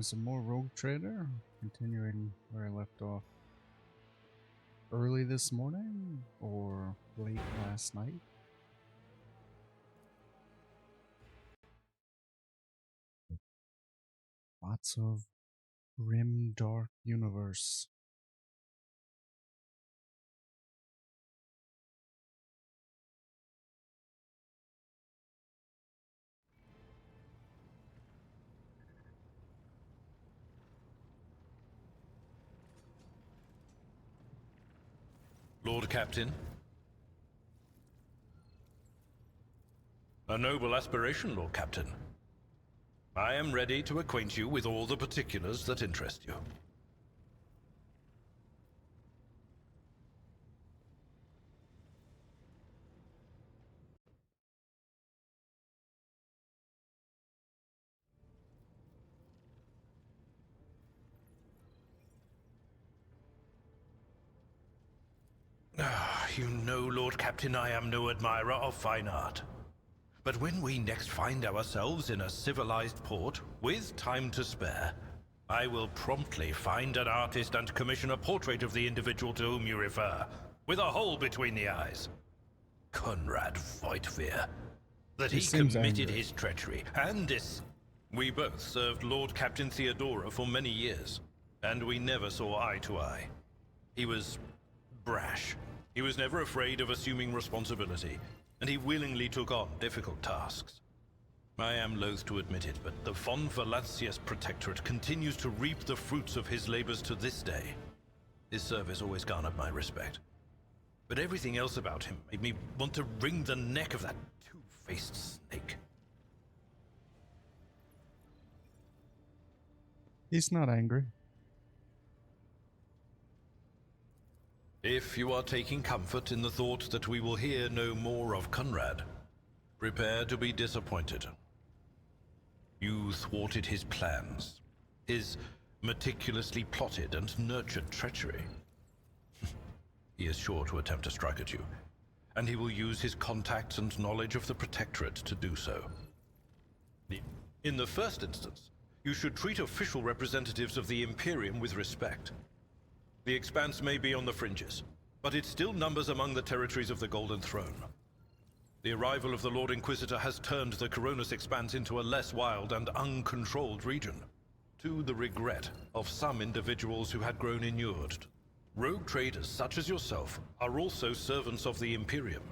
some more Rogue Trader, continuing where I left off early this morning or late last night. Lots of grim, dark universe. Lord Captain. A noble aspiration, Lord Captain. I am ready to acquaint you with all the particulars that interest you. You know, Lord Captain, I am no admirer of fine art. But when we next find ourselves in a civilized port, with time to spare, I will promptly find an artist and commission a portrait of the individual to whom you refer, with a hole between the eyes. Conrad Voigtveer. That he committed his treachery, and this... We both served Lord Captain Theodora for many years, and we never saw eye to eye. He was brash. He was never afraid of assuming responsibility, and he willingly took on difficult tasks. I am loath to admit it, but the Von Valacius Protectorate continues to reap the fruits of his labors to this day. His service always garnered my respect. But everything else about him made me want to wring the neck of that two-faced snake. He's not angry. If you are taking comfort in the thought that we will hear no more of Conrad, prepare to be disappointed. You thwarted his plans, his meticulously plotted and nurtured treachery. He is sure to attempt to strike at you, and he will use his contacts and knowledge of the Protectorate to do so. In the first instance, you should treat official representatives of the Imperium with respect. The Expanse may be on the fringes, but it still numbers among the territories of the Golden Throne. The arrival of the Lord Inquisitor has turned the Coronis Expanse into a less wild and uncontrolled region, to the regret of some individuals who had grown inured. Rogue traders such as yourself are also servants of the Imperium.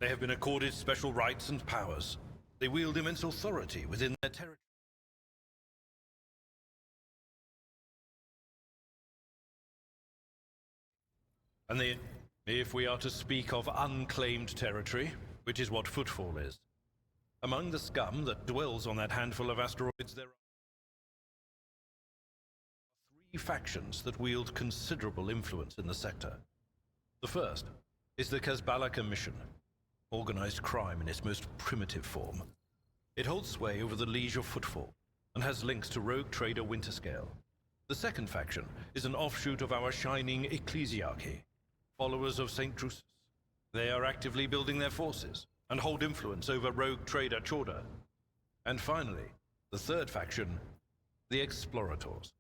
They have been accorded special rights and powers. They wield immense authority within their territory. And if we are to speak of unclaimed territory, which is what Footfall is, among the scum that dwells on that handful of asteroids, there are three factions that wield considerable influence in the sector. The first is the Kazbalaka Mission, organized crime in its most primitive form. It holds sway over the Liege of Footfall, and has links to rogue trader Winterscale. The second faction is an offshoot of our shining ecclesiarchy, followers of St. Drusus. They are actively building their forces, and hold influence over rogue trader Chorda. And finally, the third faction, the Explorators,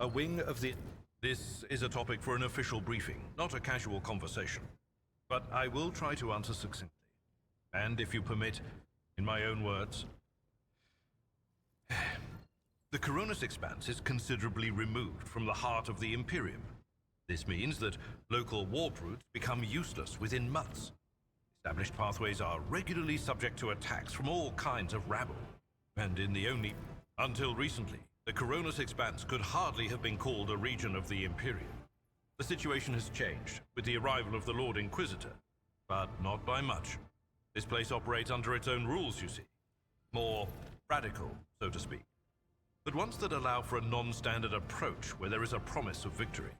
a wing of the... This is a topic for an official briefing, not a casual conversation. But I will try to answer succinctly. And if you permit, in my own words... The Coronis Expanse is considerably removed from the heart of the Imperium. This means that local warp routes become useless within months. Established pathways are regularly subject to attacks from all kinds of rabble. And until recently, the Coronis Expanse could hardly have been called a region of the Imperium. The situation has changed with the arrival of the Lord Inquisitor, but not by much. This place operates under its own rules, you see. More radical, so to speak. But ones that allow for a non-standard approach where there is a promise of victory.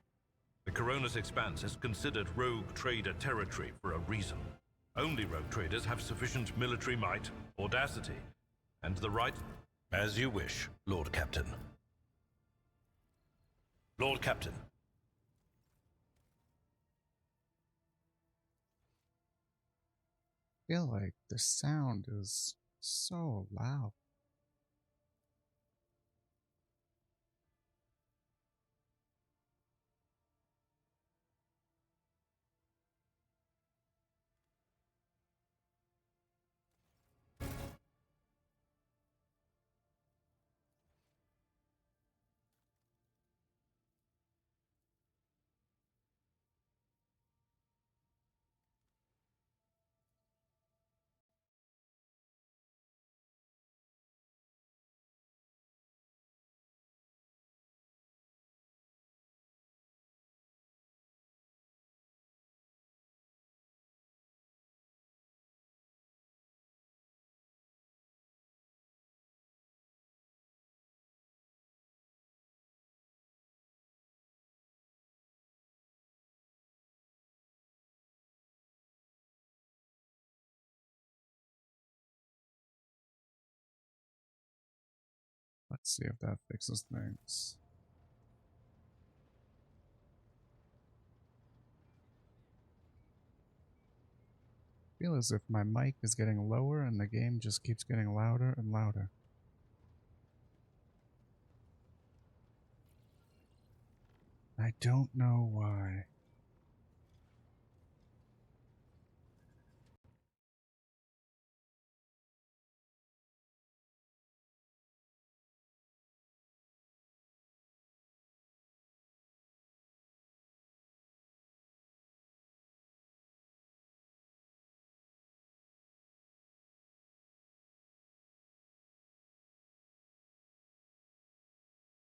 The Coronis Expanse is considered rogue trader territory for a reason. Only rogue traders have sufficient military might, audacity, and the right... As you wish, Lord Captain. Lord Captain. I feel like the sound is so loud. Let's see if that fixes things. I feel as if my mic is getting lower and the game just keeps getting louder and louder. I don't know why.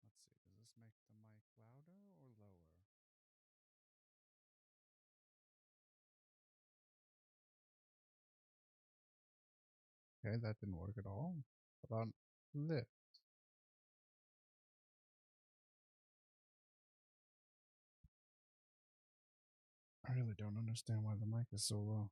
Let's see, does this make the mic louder or lower? Okay, that didn't work at all. How about this? I really don't understand why the mic is so low.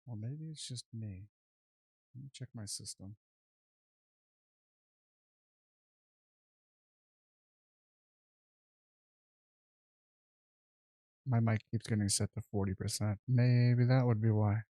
Or maybe it's just me. Let me check my system. My mic keeps getting set to 40%. Maybe that would be why.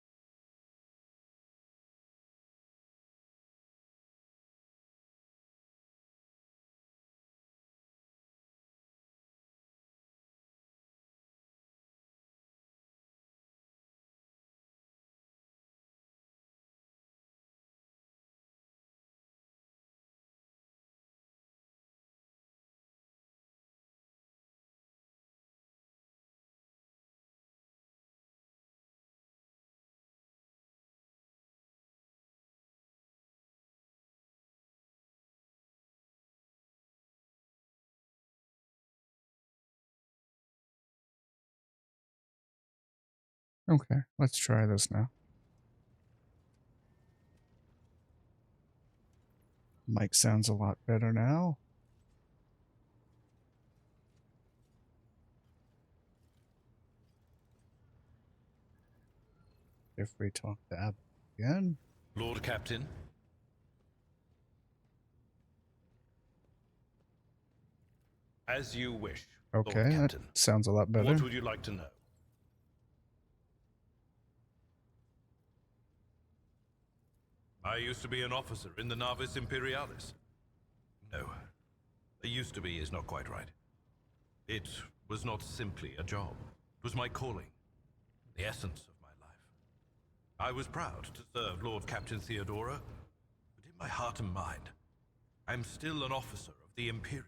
Okay, let's try this now. Mic sounds a lot better now. If we talk to Abelard again. Lord Captain? As you wish, Okay, Lord that Captain. sounds a lot better. What would you like to know? I used to be an officer in the Navis Imperialis. No, a used to be is not quite right. It was not simply a job. It was my calling, the essence of my life. I was proud to serve Lord Captain Theodora, but in my heart and mind, I'm still an officer of the Imperium.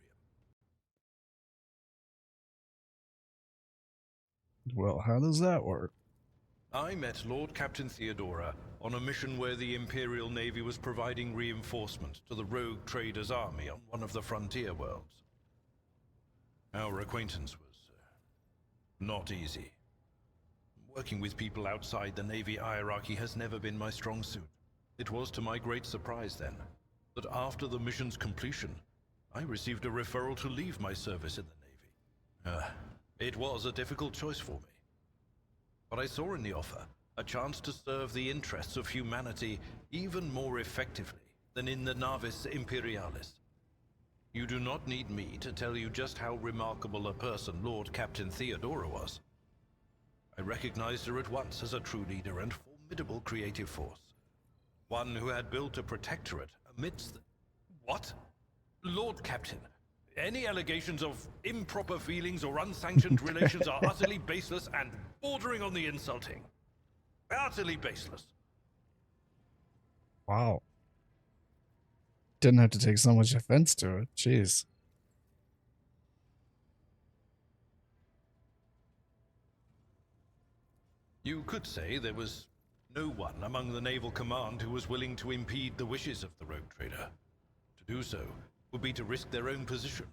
Well, how does that work? I met Lord Captain Theodora on a mission where the Imperial Navy was providing reinforcement to the rogue traders' army on one of the frontier worlds. Our acquaintance was not easy. Working with people outside the Navy hierarchy has never been my strong suit. It was to my great surprise then, that after the mission's completion, I received a referral to leave my service in the Navy. It was a difficult choice for me. But I saw in the offer a chance to serve the interests of humanity even more effectively than in the Navis Imperialis. You do not need me to tell you just how remarkable a person Lord Captain Theodora was. I recognized her at once as a true leader and formidable creative force. One who had built a protectorate amidst the... What? Lord Captain, any allegations of improper feelings or unsanctioned relations are utterly baseless and bordering on the insulting. Utterly baseless. Wow. Didn't have to take so much offense to it. Jeez. You could say there was no one among the naval command who was willing to impede the wishes of the rogue trader. To do so would be to risk their own position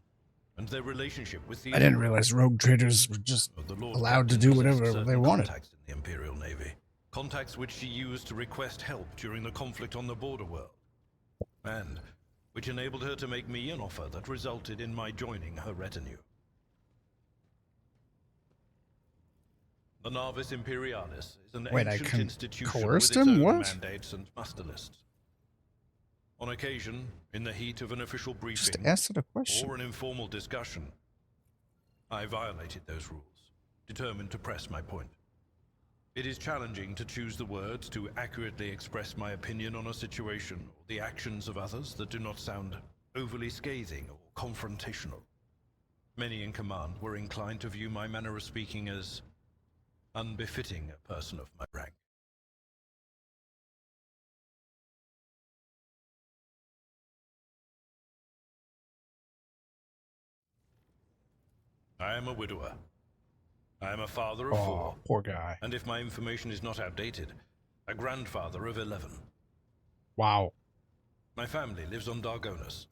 and their relationship with the... I didn't realize rogue traders were just allowed to do whatever they wanted. Contacts in the Imperial Navy. Contacts which she used to request help during the conflict on the border world. And which enabled her to make me an offer that resulted in my joining her retinue. The Navis Imperialis is an Wait, I ancient institution with coerced its him? own What? mandates and muster lists. On occasion, in the heat of an official Just briefing asked it a question. or an informal discussion, I violated those rules, determined to press my point. It is challenging to choose the words to accurately express my opinion on a situation or the actions of others that do not sound overly scathing or confrontational. Many in command were inclined to view my manner of speaking as unbefitting a person of my rank. I am a widower. I am a father of 4. Oh, poor guy. And if my information is not outdated, a grandfather of 11. Wow. My family lives on Dargonus.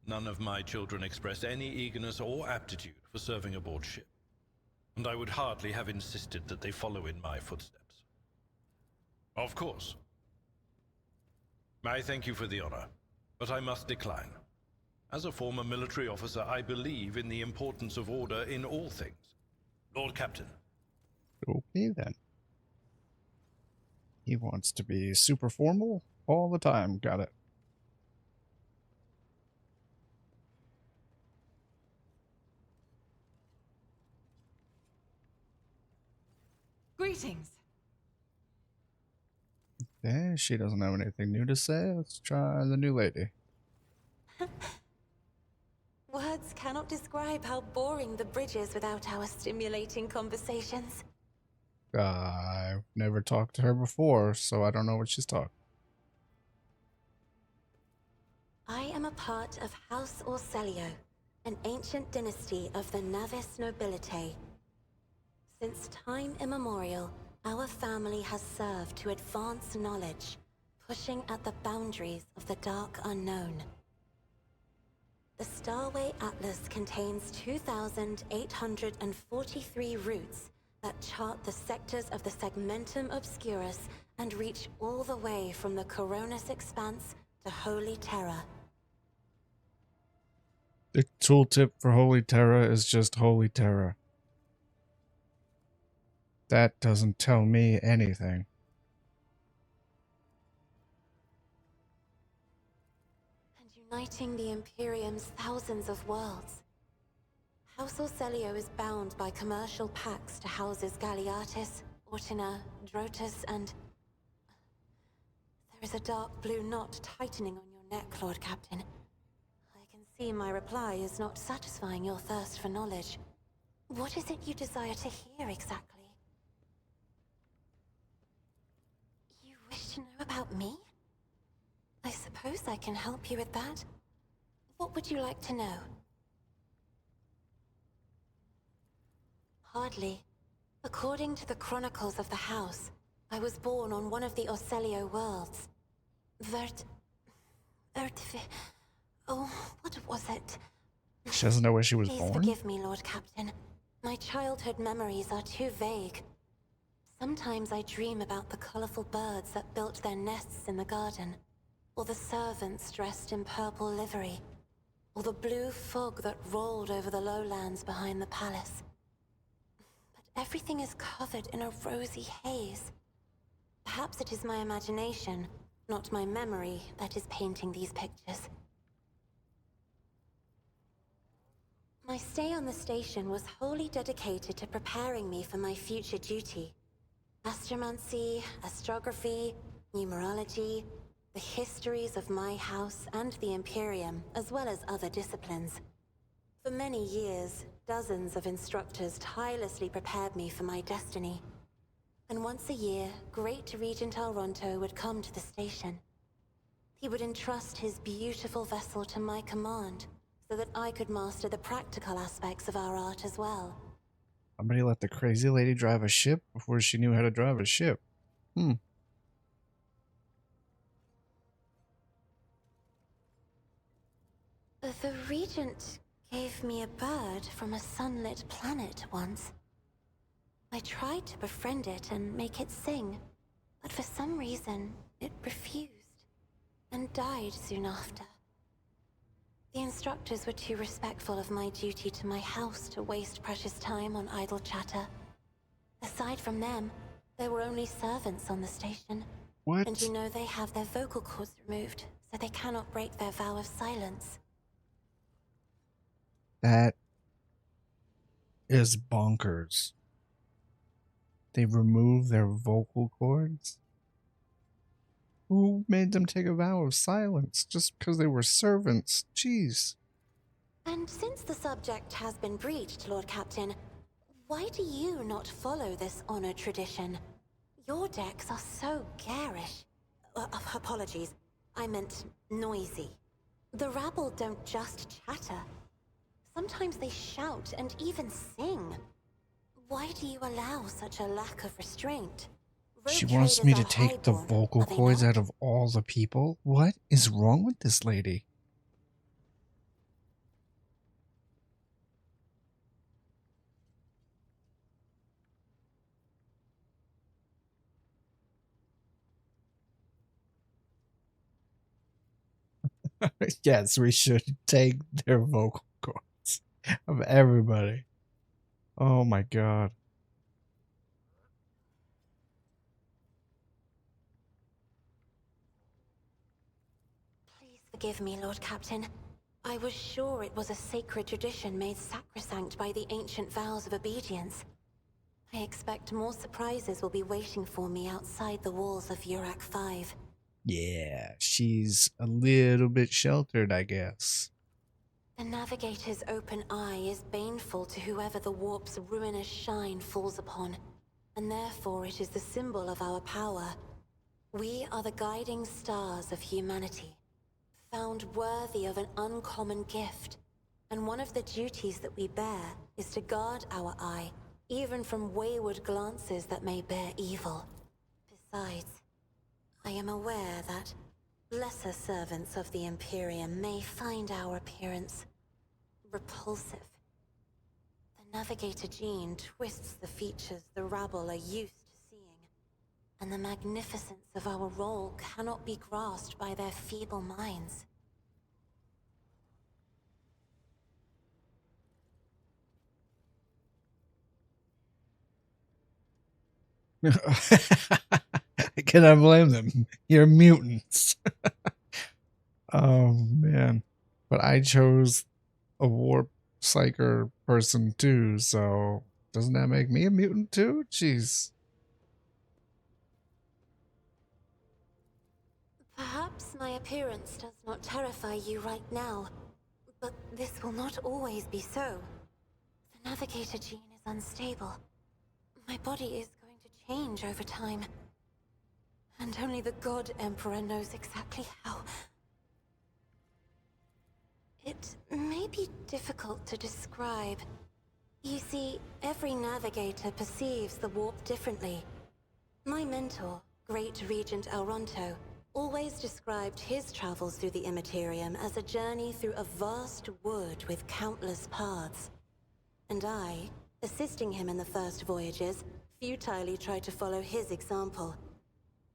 None of my children express any eagerness or aptitude for serving aboard ship, and I would hardly have insisted that they follow in my footsteps. Of course. I thank you for the honor, but I must decline. As a former military officer, I believe in the importance of order in all things. Lord Captain. Okay, then. He wants to be super formal all the time. Got it. Greetings. Okay, she doesn't have anything new to say. Let's try the new lady. Words cannot describe how boring the bridge is without our stimulating conversations. I've never talked to her before, so I don't know what she's talking. I am a part of House Orselio, an ancient dynasty of the Navis nobility. Since time immemorial, our family has served to advance knowledge, pushing at the boundaries of the dark unknown. The Starway Atlas contains 2,843 routes that chart the sectors of the Segmentum Obscurus and reach all the way from the Coronis Expanse to Holy Terra. The tooltip for Holy Terra is just Holy Terra. That doesn't tell me anything. And uniting the Imperium's thousands of worlds. House Orselio is bound by commercial pacts to houses Galeatis, Ortina, Drotus, and... There is a dark blue knot tightening on your neck, Lord Captain. I can see my reply is not satisfying your thirst for knowledge. What is it you desire to hear exactly? You wish to know about me? I suppose I can help you with that. What would you like to know? Hardly. According to the chronicles of the house, I was born on one of the Orselio worlds. Oh, what was it? She doesn't know where she was Please born? forgive me, Lord Captain. My childhood memories are too vague. Sometimes I dream about the colorful birds that built their nests in the garden, or the servants dressed in purple livery, or the blue fog that rolled over the lowlands behind the palace. But everything is covered in a rosy haze. Perhaps it is my imagination, not my memory, that is painting these pictures. My stay on the station was wholly dedicated to preparing me for my future duty. Astromancy, astrography, numerology, the histories of my house and the Imperium, as well as other disciplines. For many years, dozens of instructors tirelessly prepared me for my destiny. And once a year, Great Regent Alronto would come to the station. He would entrust his beautiful vessel to my command, so that I could master the practical aspects of our art as well. Somebody let the crazy lady drive a ship before she knew how to drive a ship. The Regent gave me a bird from a sunlit planet once. I tried to befriend it and make it sing, but for some reason, it refused, and died soon after. The instructors were too respectful of my duty to my house to waste precious time on idle chatter. Aside from them, there were only servants on the station. What? And you know they have their vocal cords removed, so they cannot break their vow of silence. That is bonkers. They remove their vocal cords? Who made them take a vow of silence just because they were servants? Jeez. And since the subject has been breached, Lord Captain, why do you not follow this honored tradition? Your decks are so garish. Apologies, I meant noisy. The rabble don't just chatter. Sometimes they shout and even sing. Why do you allow such a lack of restraint? She Rogue wants me to traders are take the highborn, vocal are they cords not? out of all the people? What is wrong with this lady? Yes, we should take their vocal cords of everybody. Oh my god. Please forgive me, Lord Captain. I was sure it was a sacred tradition made sacrosanct by the ancient vows of obedience. I expect more surprises will be waiting for me outside the walls of Urak 5. Yeah, she's a little bit sheltered, I guess. The Navigator's open eye is baneful to whoever the warp's ruinous shine falls upon, and therefore it is the symbol of our power. We are the guiding stars of humanity, found worthy of an uncommon gift, and one of the duties that we bear is to guard our eye, even from wayward glances that may bear evil. Besides, I am aware that lesser servants of the Imperium may find our appearance repulsive. The Navigator gene twists the features the rabble are used to seeing, and the magnificence of our role cannot be grasped by their feeble minds. Can I blame them? You're mutants. Oh man. But I chose a warp psyker person too, so doesn't that make me a mutant too? Jeez. Perhaps my appearance does not terrify you right now, but this will not always be so. The Navigator gene is unstable. My body is going to change over time. And only the God Emperor knows exactly how. It may be difficult to describe. You see, every navigator perceives the warp differently. My mentor, Great Regent Elronto, always described his travels through the Immaterium as a journey through a vast wood with countless paths. And I, assisting him in the first voyages, futilely tried to follow his example.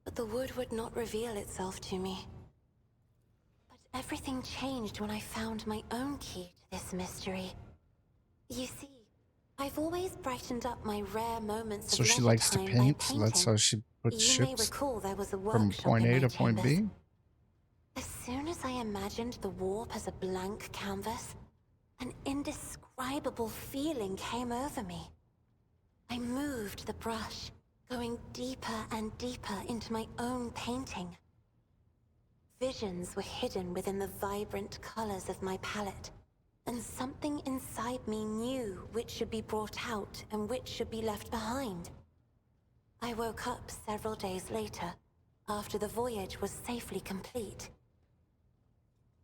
But the wood would not reveal itself to me. But everything changed when I found my own key to this mystery. You see, I've always brightened up my rare moments So of she leisure likes to time by paint, so that's painting. how she puts You may ships recall there was a from workshop point in A my to point chambers. B. As soon as I imagined the warp as a blank canvas, an indescribable feeling came over me. I moved the brush, going deeper and deeper into my own painting. Visions were hidden within the vibrant colors of my palette, and something inside me knew which should be brought out and which should be left behind. I woke up several days later, after the voyage was safely complete.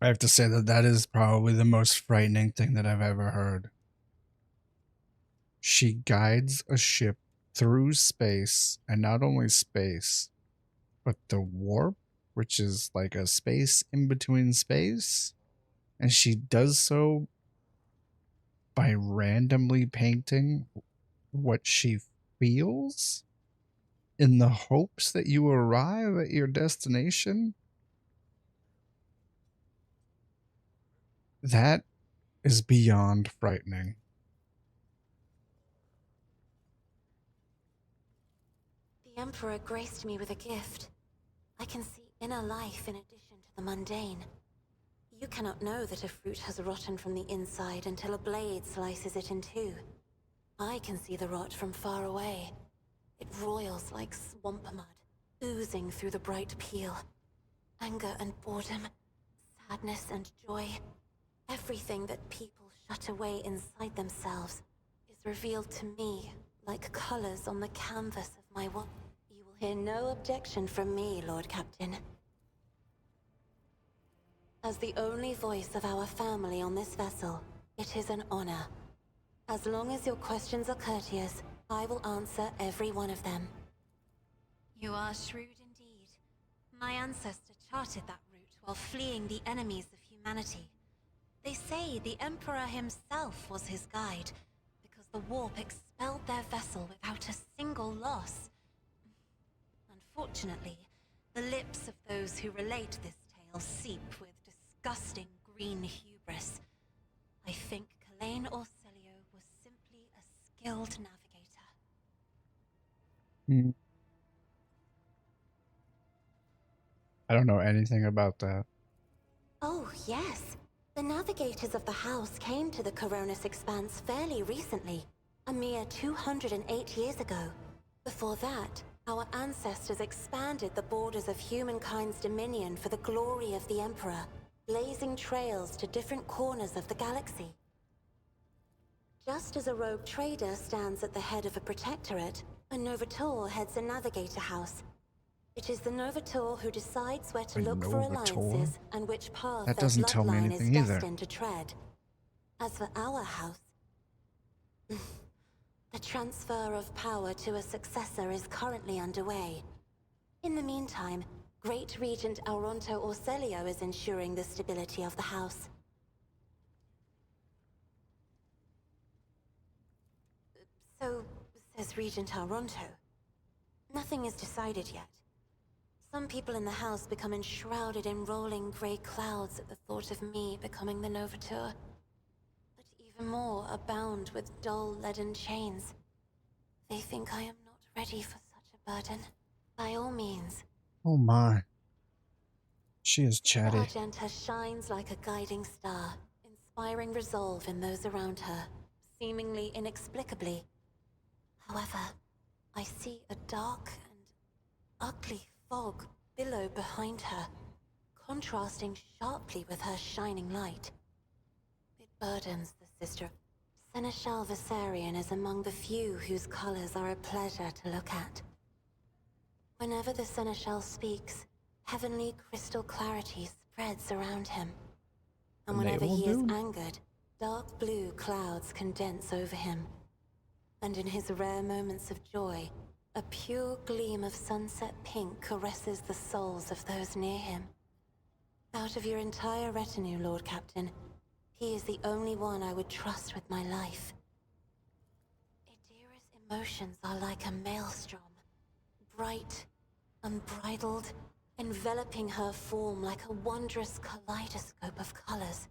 I have to say that that is probably the most frightening thing that I've ever heard. She guides a ship through space, and not only space, but the warp, which is like a space in between space. And she does so by randomly painting what she feels in the hopes that you arrive at your destination. That is beyond frightening. The Emperor graced me with a gift. I can see inner life in addition to the mundane. You cannot know that a fruit has rotten from the inside until a blade slices it in two. I can see the rot from far away. It roils like swamp mud, oozing through the bright peel. Anger and boredom, sadness and joy. Everything that people shut away inside themselves is revealed to me like colors on the canvas of my world. You will hear no objection from me, Lord Captain. As the only voice of our family on this vessel, it is an honor. As long as your questions are courteous, I will answer every one of them. You are shrewd indeed. My ancestor charted that route while fleeing the enemies of humanity. They say the Emperor himself was his guide, because the warp expelled their vessel without a single loss. Unfortunately, the lips of those who relate this tale seep with disgusting green hubris. I think Kalain Orselio was simply a skilled navigator. I don't know anything about that. Oh, yes. The navigators of the house came to the Coronis Expanse fairly recently, a mere 208 years ago. Before that, our ancestors expanded the borders of humankind's dominion for the glory of the Emperor, blazing trails to different corners of the galaxy. Just as a rogue trader stands at the head of a protectorate, a Novator heads a navigator house. It is the Novator who decides where to A look for Novator? alliances and which path That their doesn't tell me bloodline is anything either. destined to tread. As for our house, the transfer of power to a successor is currently underway. In the meantime, Great Regent Auronto Orselio is ensuring the stability of the house. So, says Regent Auronto. Nothing is decided yet. Some people in the house become enshrouded in rolling grey clouds at the thought of me becoming the Novator. But even more are bound with dull leaden chains. They think I am not ready for such a burden. By all means. Oh my. She is chatty. Argenta shines like a guiding star, inspiring resolve in those around her, seemingly inexplicably. However, I see a dark and ugly fog billow behind her, contrasting sharply with her shining light. It burdens the sister. Seneschal Viserion is among the few whose colors are a pleasure to look at. Whenever the Seneschal speaks, heavenly crystal clarity spreads around him. And The whenever naval he is dude? angered, dark blue clouds condense over him. And in his rare moments of joy, a pure gleam of sunset pink caresses the souls of those near him. Out of your entire retinue, Lord Captain, he is the only one I would trust with my life. Idira's emotions are like a maelstrom, bright, unbridled, enveloping her form like a wondrous kaleidoscope of colors.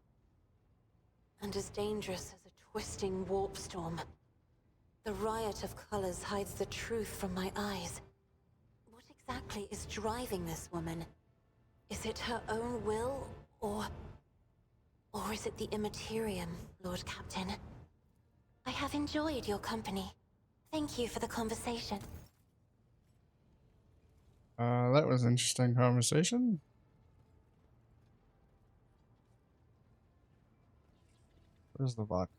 And as dangerous as a twisting warp storm. The riot of colors hides the truth from my eyes. What exactly is driving this woman? Is it her own will, or is it the Immaterium, Lord Captain? I have enjoyed your company. Thank you for the conversation. That was an interesting conversation. Where's the vodka?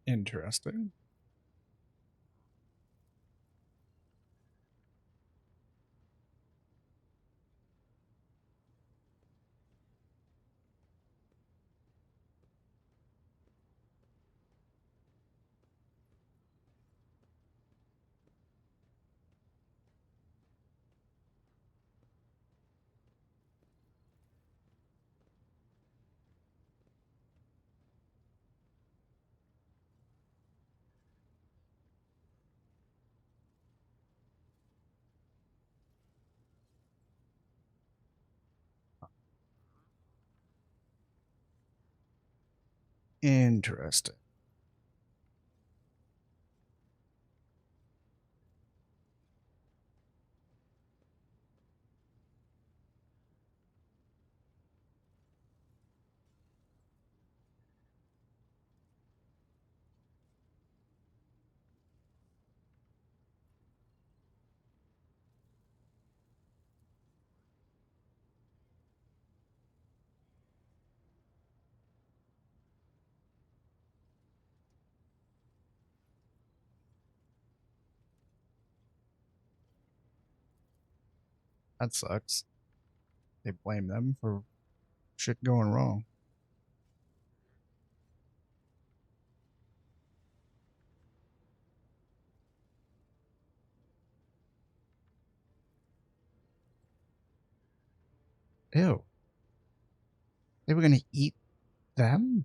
Interesting. Interesting. That sucks. They blame them for shit going wrong. Ew. They were gonna eat them?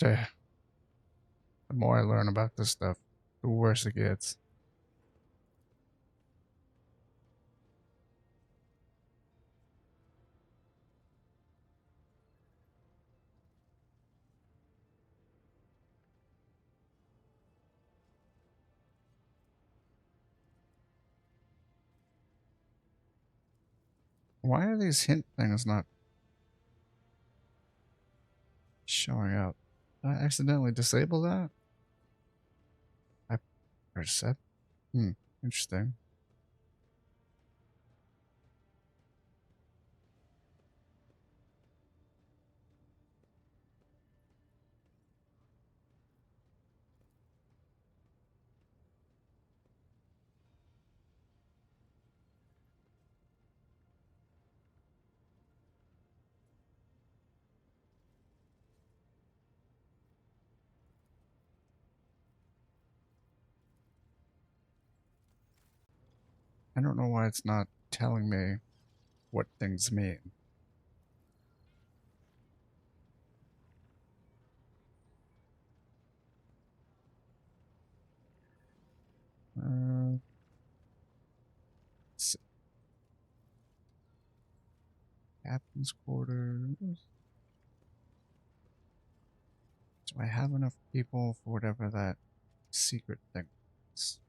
Duh. The more I learn about this stuff, the worse it gets. Why are these hint things not showing up? Did I accidentally disable that? I percept. Interesting. I don't know why it's not telling me what things mean. Uh, let's see. Captain's quarters. Do I have enough people for whatever that secret thing is?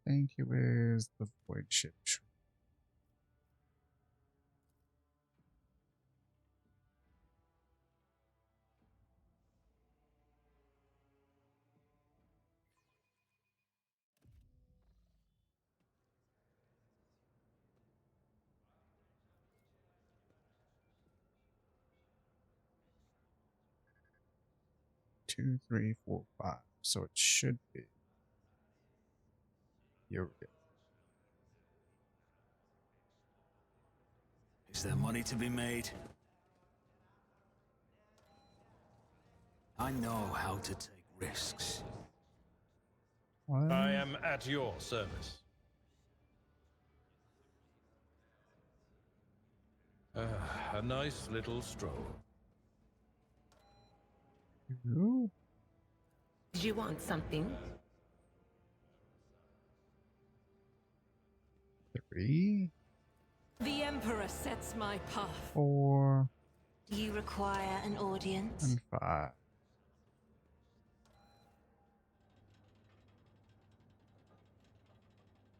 Thank you is the void ship. 2, 3, 4, 5. So it should be. Here we go. Is there money to be made? I know how to take risks. What? I am at your service. A nice little stroll. Ooh. Did you want something? 3, The Emperor sets my path. 4, You require an audience? and 5.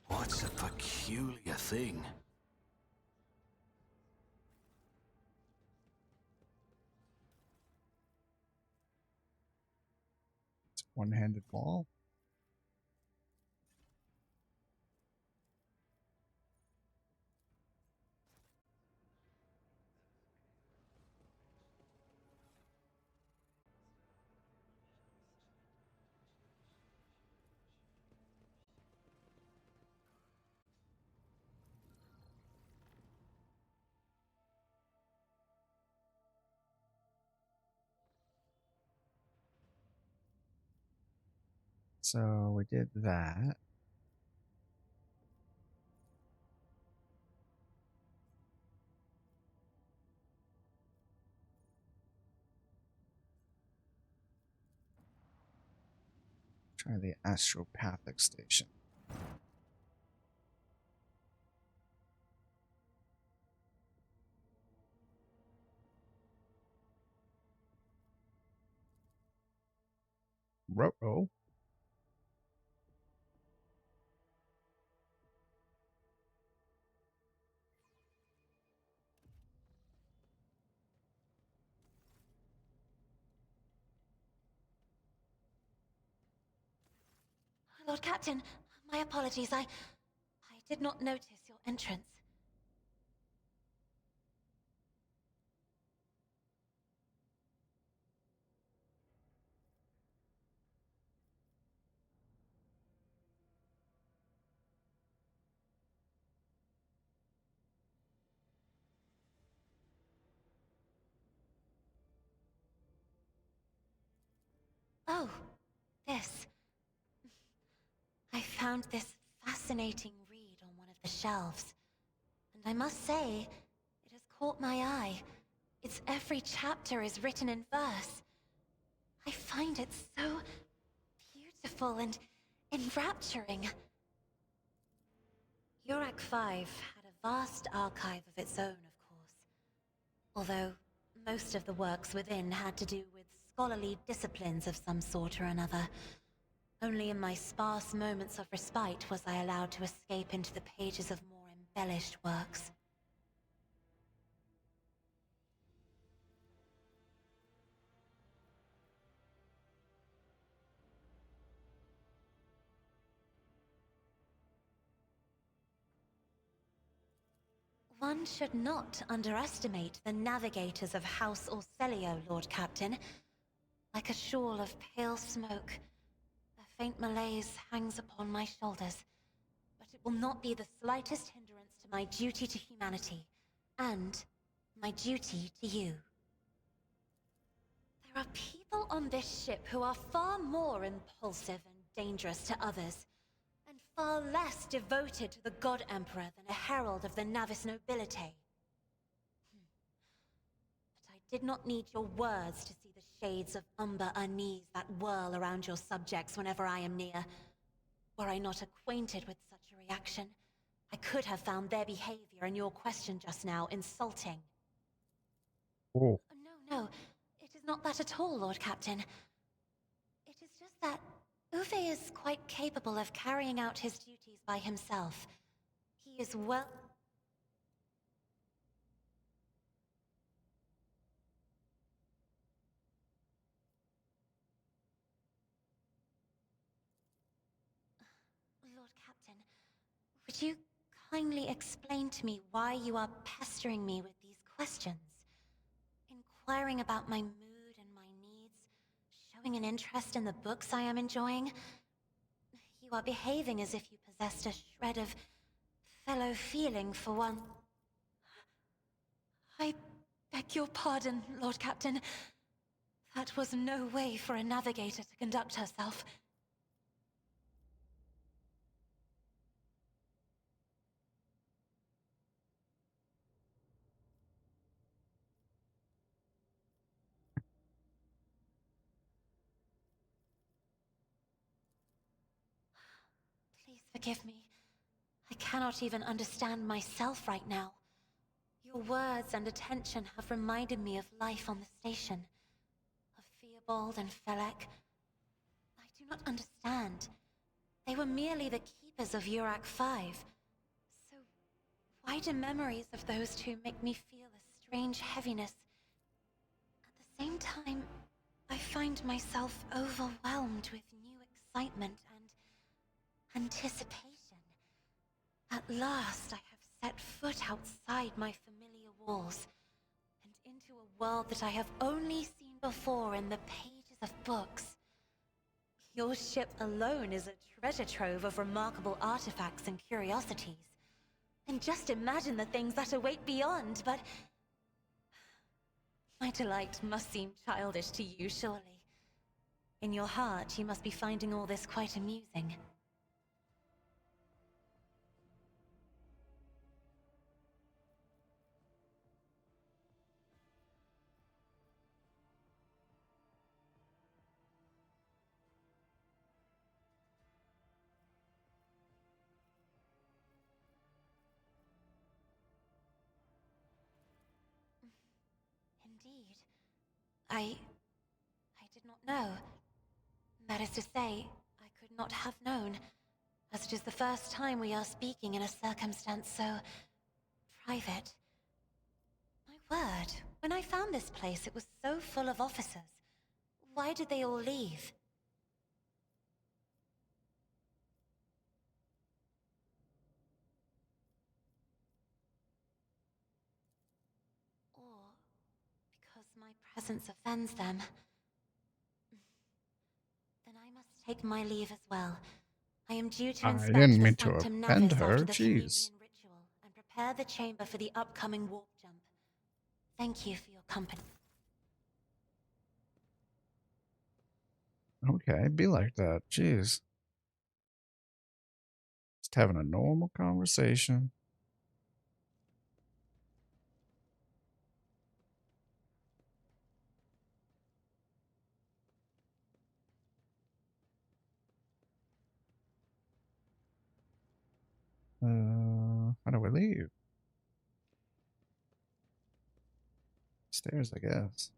What's a peculiar thing? It's a one-handed ball. So we did that. Try the astropathic station. Ruh-oh. Lord Captain, my apologies. I did not notice your entrance. Oh, this. I found this fascinating read on one of the shelves. And I must say, it has caught my eye. Its every chapter is written in verse. I find it so beautiful and enrapturing. Yurak 5 had a vast archive of its own, of course. Although most of the works within had to do with scholarly disciplines of some sort or another. Only in my sparse moments of respite was I allowed to escape into the pages of more embellished works. One should not underestimate the navigators of House Orselio, Lord Captain. Like a shawl of pale smoke, a faint malaise hangs upon my shoulders, but it will not be the slightest hindrance to my duty to humanity, and my duty to you. There are people on this ship who are far more impulsive and dangerous to others, and far less devoted to the God Emperor than a herald of the Navis nobility. But I did not need your words to see the shades of umber unease that whirl around your subjects whenever I am near. Were I not acquainted with such a reaction, I could have found their behavior and your question just now insulting. Oh. No, it is not that at all, Lord Captain. It is just that Uwe is quite capable of carrying out his duties by himself. He is well... Lord Captain, would you kindly explain to me why you are pestering me with these questions? Inquiring about my mood and my needs, showing an interest in the books I am enjoying. You are behaving as if you possessed a shred of fellow feeling for one. I beg your pardon, Lord Captain. That was no way for a navigator to conduct herself. Please forgive me. I cannot even understand myself right now. Your words and attention have reminded me of life on the station. Of Theobald and Felek. I do not understand. They were merely the keepers of Yurak 5. So, why do memories of those two make me feel a strange heaviness? At the same time, I find myself overwhelmed with new excitement and anticipation. At last, I have set foot outside my familiar walls, and into a world that I have only seen before in the pages of books. Your ship alone is a treasure trove of remarkable artifacts and curiosities. And just imagine the things that await beyond, but... My delight must seem childish to you, surely. In your heart, you must be finding all this quite amusing. Indeed. I did not know. That is to say, I could not have known, as it is the first time we are speaking in a circumstance so private. My word, when I found this place, it was so full of officers. Why did they all leave? Or because my presence offends them? Then I must take my leave as well. I am due to I inspect didn't the mean to Sanctum offend Navis her. after the Jeez. communion ritual and prepare the chamber for the upcoming warp jump. Thank you for your company. Okay, be like that. Jeez. Just having a normal conversation. How do we leave? Stairs, I guess.